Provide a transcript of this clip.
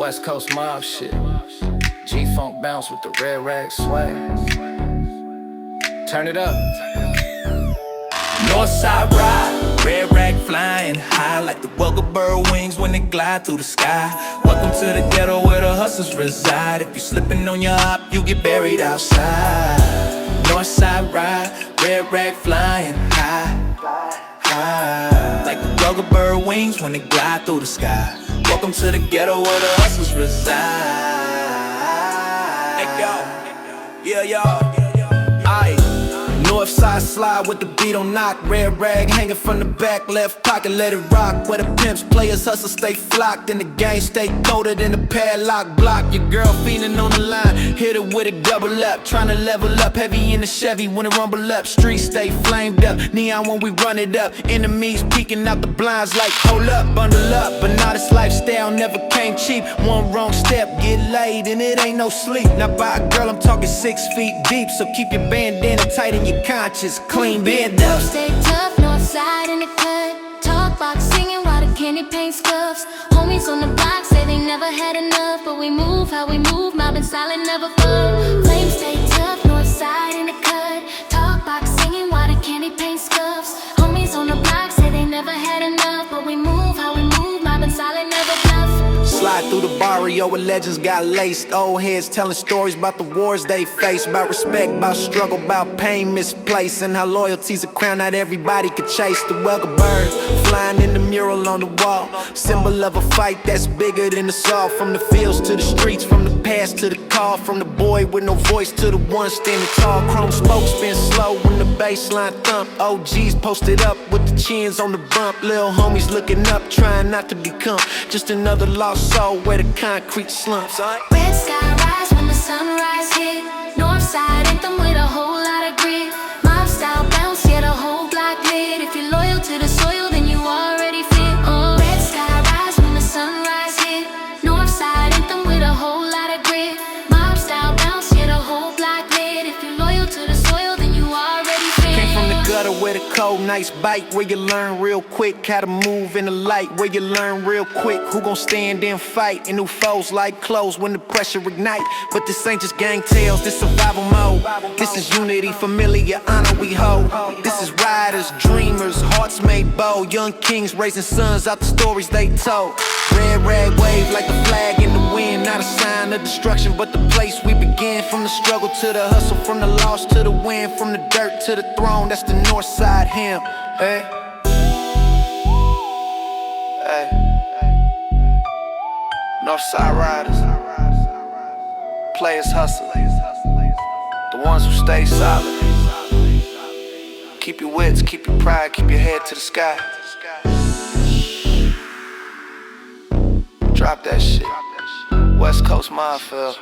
West Coast mob shit. G-Funk bounce with the red rag sway. Turn it up. Northside ride, red rag flying high like the Huelga bird wings when they glide through the sky. Welcome to the ghetto where the hustlers reside. If you slipping on your hop, you get buried outside. Northside ride, red rag flying high, high like the Huelga bird wings when they glide through the sky. Welcome to the ghetto where the hustlers reside. Hey yo, yeah y'all. Northside slide with the beat on knock. Red rag hanging from the back, left pocket, let it rock. Where the pimps, players, hustle, stay flocked. And the game stay coded in the padlock block. Your girl fiending on the line, hit her with a double up. Tryna level up, heavy in the Chevy when it rumble up. Streets stay flamed up, neon when we run it up. Enemies peeking out the blinds like hold up, bundle up. But now this lifestyle never came cheap. One wrong step, get laid and it ain't no sleep. Now by a girl I'm talking 6 feet deep. So keep your bandana tight and your conscious clean, bend up. Stay tough, north side in the cut. Talk box singing while the candy paint scuffs. Homies on the block say they never had enough, but we move how we move, mobbing silent, never fuck. Flames stay tough, north side in the cut. Talk box singing while the candy paint scuffs. Homies on the block say they never had enough, but we move how we move, mobbing silent, never bluff. Slide through the barrio where legends got laced. Old heads telling stories about the wars they faced, about respect, about struggle, about pain misplaced, and how loyalty's a crown not everybody could chase. The Huelga bird flying in the mural on the wall, symbol of a fight that's bigger than us all. From the fields to the streets, from the past to the call, from the boy with no voice to the one standing tall. Chrome smoke spin slow when the bassline thump. OGs posted up with the chins on the bump. Lil homies looking up, trying not to become just another lost soul where the concrete slumps. Red sky rise when the sunrise hit. North side anthem with a whole lot of grit. Mob style bounce, yeah, the whole block lit. If you're loyal to the soil, then you already fit. Red sky rise when the sunrise hit. North side anthem with a whole lot of grit. Mob style bounce, yeah, the whole block lit. If you're loyal to the soil, then you already fit. Came from the gutter where the cold nights bite, where you learn real quick how to move in the light, where you learn real quick who gon' stand and fight, and new foes like clothes when the pressure ignite. But this ain't just gang tales, this survival mode. This is unity, familiar honor we hold. This is riders, dreamers, hearts made bold. Young kings raising sons out the stories they told. Red rag wave like the flag in the wind, not a sign of destruction, but the place we begin. From the struggle to the hustle, from the loss to the win, from the dirt to the throne, that's the north side hymn. Hey. Hey. Northside riders, players hustle, the ones who stay solid. Keep your wits, keep your pride, keep your head to the sky. Drop that shit. West Coast Mafia.